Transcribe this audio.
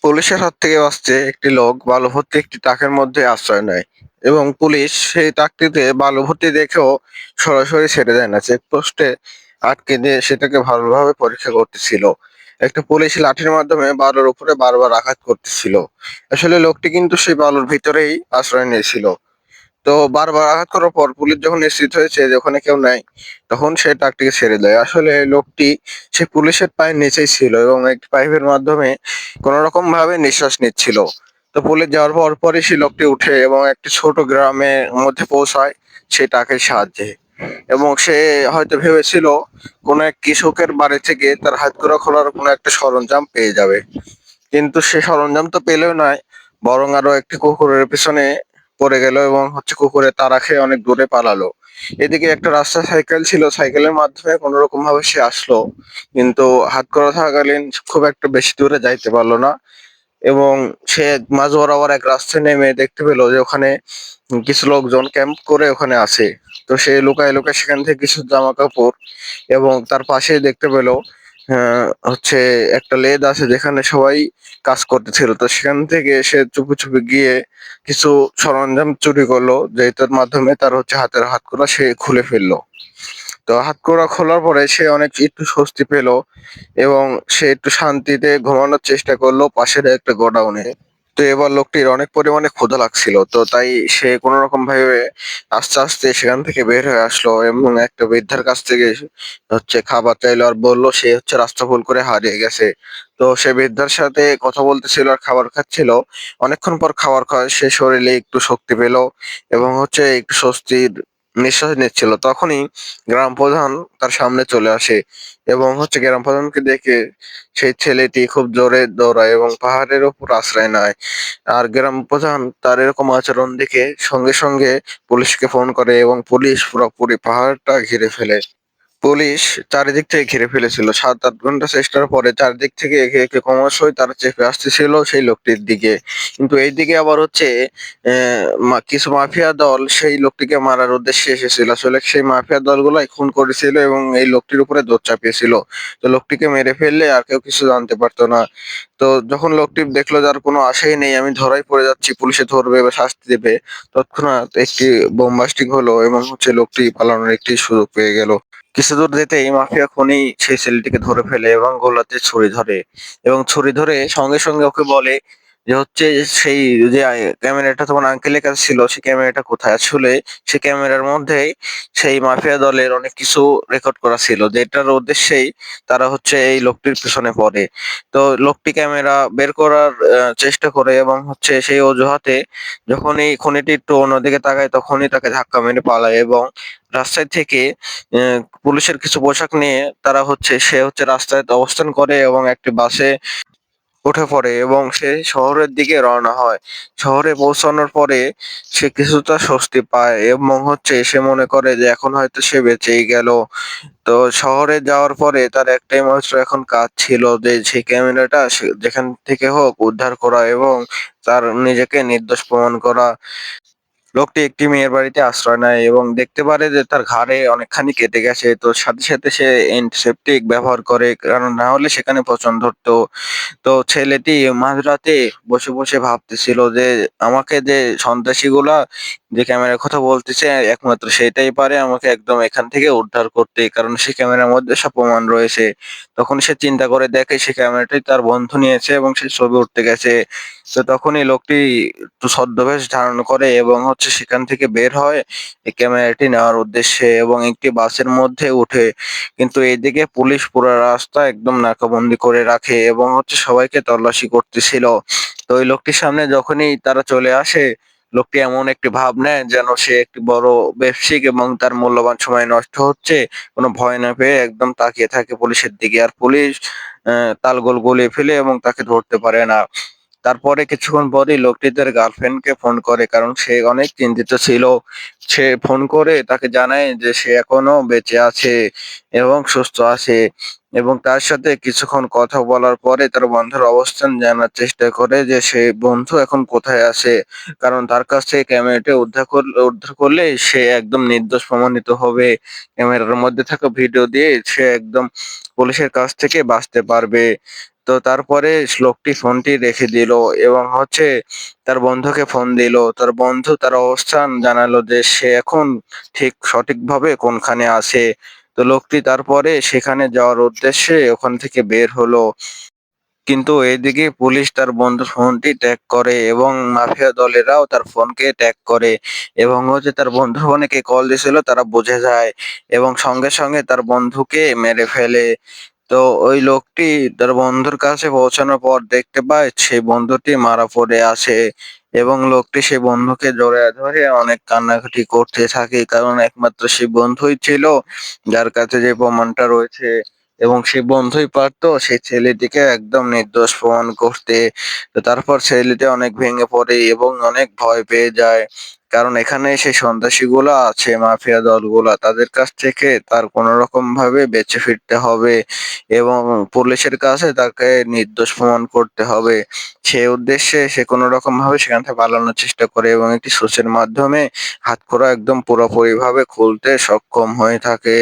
পুলিশের হাত থেকে বাঁচতে একটি লোক বালু ভর্তি একটি ট্রাকের মধ্যে আশ্রয় নেয় এবং পুলিশ সেই ট্রাকটিতে বালু ভর্তি দেখেও সরাসরি ছেড়ে দেয় না, চেকপোস্টে আটকে দিয়ে সেটাকে ভালোভাবে পরীক্ষা করতেছিল। একটা পুলিশ লাঠির মাধ্যমে বালুর উপরে বারবার আঘাত করতেছিল। আসলে লোকটি কিন্তু সেই বালুর ভিতরেই আশ্রয় নিয়েছিল। তো বারবার আঘাত করার পর পুলিশ যখন নিশ্চিত হয়েছে যে ওখানে কেউ নাই, তখন সে ট্রাকটিকে ছেড়ে দেয়। আসলে লোকটি সে পুলিশের পায়ের নিচেই ছিল এবং একটি পাইপের মাধ্যমে কোন রকম ভাবে নিঃশ্বাস নিচ্ছিল। তো পুলিশ যাওয়ার পর পরই সে লোকটি উঠে এবং একটি ছোট গ্রামের মধ্যে পৌঁছায় সেই ট্রাকের সাহায্যে। এবং সে হয়তো ভেবেছিল কোন এক কৃষকের বাড়ি থেকে তার হাতকড়া খোলার কোনো একটা সরঞ্জাম পেয়ে যাবে, কিন্তু সে সরঞ্জাম তো পেলেও নয়, বরং আরো একটি কুকুরের পিছনে পড়ে গেল এবং কুকুরে তাড়া খেয়ে অনেক দূরে পালালো। এদিকে একটা রাস্তায় সাইকেল ছিল, সাইকেলের মাধ্যমে কোনো রকম ভাবে সে আসলো, কিন্তু হাত করা থাকাকালীন খুব একটা বেশি দূরে যাইতে পারলো না। এবং সে মাঝ বরাবর এক রাস্তায় নেমে দেখতে পেলো যে ওখানে কিছু লোকজন ক্যাম্প করে ওখানে আছে। তো সে লুকায় লুকায় সেখান থেকে কিছু জামা কাপড় এবং তার পাশেই দেখতে পেলো হচ্ছে একটা লেদ আছে যেখানে সবাই কাজ করতেছিল। তো সেখান থেকে সে চুপি চুপি গিয়ে কিছু সরঞ্জাম চুরি করলো, যেটার মাধ্যমে তার হাতের হাতকড়া সে খুলে ফেললো। তো হাতকড়া খোলার পরে সে অনেক একটু স্বস্তি পেলো এবং সে একটু শান্তিতে ঘুমানোর চেষ্টা করলো পাশের একটা গোডাউনে। তো এবার লোকটির অনেক পরিমাণে ক্ষুধা লাগছিল, তো তাই সে কোনো রকম ভাবে আস্তে আস্তে সেখান থেকে বের হয়ে আসলো এবং একটা বৃদ্ধার কাছ থেকে খাবার চাইলো আর বললো সে রাস্তা ভুল করে হারিয়ে গেছে। তো সে বৃদ্ধার সাথে কথা বলতেছিল আর খাবার খাচ্ছিল। অনেকক্ষণ পর খাবার খাওয়ায় সে শরীরে একটু শক্তি পেলো এবং একটু স্বস্তির নিঃশ্বাস নিচ্ছিল। তখনই গ্রাম প্রধান তার সামনে চলে আসে এবং গ্রাম প্রধানকে দেখে সেই ছেলেটি খুব জোরে দৌড়ায় এবং পাহাড়ের ওপর আশ্রয় নেয়। আর গ্রাম প্রধান তার এরকম আচরণ দেখে সঙ্গে সঙ্গে পুলিশকে ফোন করে এবং পুলিশ পুরোপুরি পাহাড়টা ঘিরে ফেলে। পুলিশ চারিদিক থেকে ঘিরে ফেলেছিল। ৭-৮ ঘন্টা চেষ্টার পরে চারিদিক থেকে একে একে ক্রমশই তারা চেপে আসতেছিল সেই লোকটির দিকে। কিন্তু এইদিকে আবার কিছু মাফিয়া দল সেই লোকটিকে মারার উদ্দেশ্যে এসেছিল। আসলে সেই মাফিয়া দলগুলাই খুন করেছিল এবং এই লোকটির উপরে দোষ চাপিয়েছিল। তো লোকটিকে মেরে ফেললে আর কেউ কিছু জানতে পারতো না। তো যখন লোকটি দেখলো যে আর কোনো আশাই নেই, আমি ধরাই পড়ে যাচ্ছি, পুলিশে ধরবে বা শাস্তি দেবে, তৎক্ষণাৎ একটি বোম বাস্টিং হলো এবং লোকটি পালানোর একটি সুযোগ পেয়ে গেল। কিছু দূর যেতেই মাফিয়া খুনি সেই ছেলেটিকে ধরে ফেলে এবং গলাতে ছুরি ধরে এবং ছুরি ধরে সঙ্গে সঙ্গে ওকে বলে যে সেই যে ক্যামেরাটা তোমার আঙ্কেলের কাছে ছিল, সেই ক্যামেরাটা কোথায়? আসলে সেই ক্যামেরার মধ্যেই সেই মাফিয়া দলের অনেক কিছু রেকর্ড করা ছিল, যেটার উদ্দেশ্যেই তারা এই লোকটির পিছনে পড়ে। তো লোকটি ক্যামেরা বের করার চেষ্টা করে এবং সেই অজুহাতে যখনই খুনিটি একটু অন্যদিকে তাকায় তখনই তাকে ধাক্কা মেরে পালায় এবং রাস্তায় থেকে পুলিশের কিছু পোশাক নিয়ে তারা সে রাস্তায় অবস্থান করে এবং একটি বাসে উঠে পড়ে এবং সে শহরের দিকে রওনা হয়। শহরে পৌঁছানোর পরে সে কিছুটা স্বস্তি পায় এবং সে মনে করে যে এখন হয়তো সে বেঁচেই গেল। তো শহরে যাওয়ার পরে তার একটাই মাত্র এখন কাজ ছিল যে সেই ক্যামেরাটা যেখান থেকে হোক উদ্ধার করা এবং তার নিজেকে নির্দোষ প্রমাণ করা। লোকটি একটি মেয়ের বাড়িতে আশ্রয় নেয় এবং দেখতে পারে যে তার ঘাড়ে অনেকখানি কেটে গেছে। তো সাথে সাথে সে অ্যান্টিসেপটিক ব্যবহার করে, কারণ না হলে সেখানে পচন ধরতো। তো ছেলেটি মাঝরাতে বসে বসে ভাবতেছিল যে আমাকে যে সন্ত্রাসীগুলা যে ক্যামেরার কথা বলতেছে একমাত্র সেটাই পারে আমাকে একদম এখান থেকে উদ্ধার করতে, কারণ সে ক্যামেরার মধ্যে সব প্রমাণ রয়েছে। তখন সে চিন্তা করে দেখে সে ক্যামেরাটাই তার বন্ধু নিয়েছে এবং সে ছবি উঠতে গেছে। তো তখনই লোকটি একটু ছদ্মবেশ ধারণ করে এবং সেখান থেকে বের হয় এই ক্যামেরাটি নেওয়ার উদ্দেশ্যে এবং একটি বাসের মধ্যে উঠে। কিন্তু এইদিকে পুলিশ পুরো রাস্তা একদম নাকাবন্দি করে রাখে এবং সবাইকে তল্লাশি করতেছিল। তো ওই লোকটির সামনে যখনই তারা চলে আসে, লোকটি এমন একটি ভাব নেয় যেন সে একটি বড় ব্যবসায়িক এবং তার মূল্যবান সময় নষ্ট হচ্ছে, কোনো ভয় না পেয়ে একদম তাকিয়ে থাকে পুলিশের দিকে। আর পুলিশ তালগোল গলিয়ে ফেলে এবং তাকে ধরতে পারে না। তারপরে কিছুক্ষণ পরেই লোকটি তার গার্লফ্রেন্ডকে ফোন করে, কারণ সে অনেক চিন্তিত ছিল। সে ফোন করে তাকে জানায় যে সে এখনো বেঁচে আছে এবং সুস্থ আছে এবং তার সাথে কিছুক্ষণ কথা বলার পরে তার বন্ধুর অবস্থান জানার চেষ্টা করে যে সে বন্ধু এখন কোথায় আছে, কারণ তার কাছ থেকে ক্যামেরাটি উদ্ধার করলে সে একদম নির্দোষ প্রমাণিত হবে। ক্যামেরার মধ্যে থাকা ভিডিও দিয়ে সে একদম পুলিশের কাছ থেকে বাঁচতে পারবে। তো তো তারপরে লোকটি ফোনটি রেখে দিল এবং হচ্ছে তার বন্ধুকে ফোন দিল। তার বন্ধু তার অবস্থান জানালো যে সে এখন ঠিক সঠিকভাবে কোনখানে আছে। তো লোকটি তারপরে সেখানে যাওয়ার উদ্দেশ্যে ওখান থেকে বের হলো। কিন্তু এদিকে পুলিশ তার বন্ধুর ফোনটি ট্র্যাক করে এবং মাফিয়া দলেরাও তার ফোনকে ট্র্যাক করে এবং হচ্ছে তার বন্ধুর ফোনে কে কল দিছিল তারা বুঝে যায় এবং সঙ্গে সঙ্গে তার বন্ধুকে মেরে ফেলে। তো ওই লোকটি তার বন্ধুর কাছে পৌঁছানোর পর দেখতে পায় সেই বন্ধুটি মারা পড়ে আছে এবং লোকটি সেই বন্ধুকে জড়িয়ে ধরে অনেক কান্নাকাটি করতে থাকে, কারণ একমাত্র সেই বন্ধুই ছিল যার কাছে যে প্রমাণটা রয়েছে এবং সেই বন্ধুই পারতো সেই ছেলেটিকে একদম নির্দোষ প্রমাণ করতে। তো তারপর ছেলেটি অনেক ভেঙে পড়ে এবং অনেক ভয় পেয়ে যায়, কারণ এখানে সেই সন্ত্রাসীগুলা আছে, মাফিয়া দলগুলা, তাদের কাছ থেকে তার কোনো রকম ভাবে বেঁচে ফিরতে হবে এবং পুলিশের কাছে তাকে নির্দোষ প্রমাণ করতে হবে। সেই উদ্দেশ্যে সে কোনো রকম ভাবে সেখান থেকে পালানোর চেষ্টা করে এবং একটি সুচের মাধ্যমে হাতকড়া একদম পুরোপুরি ভাবে খুলতে সক্ষম হয়ে থাকে।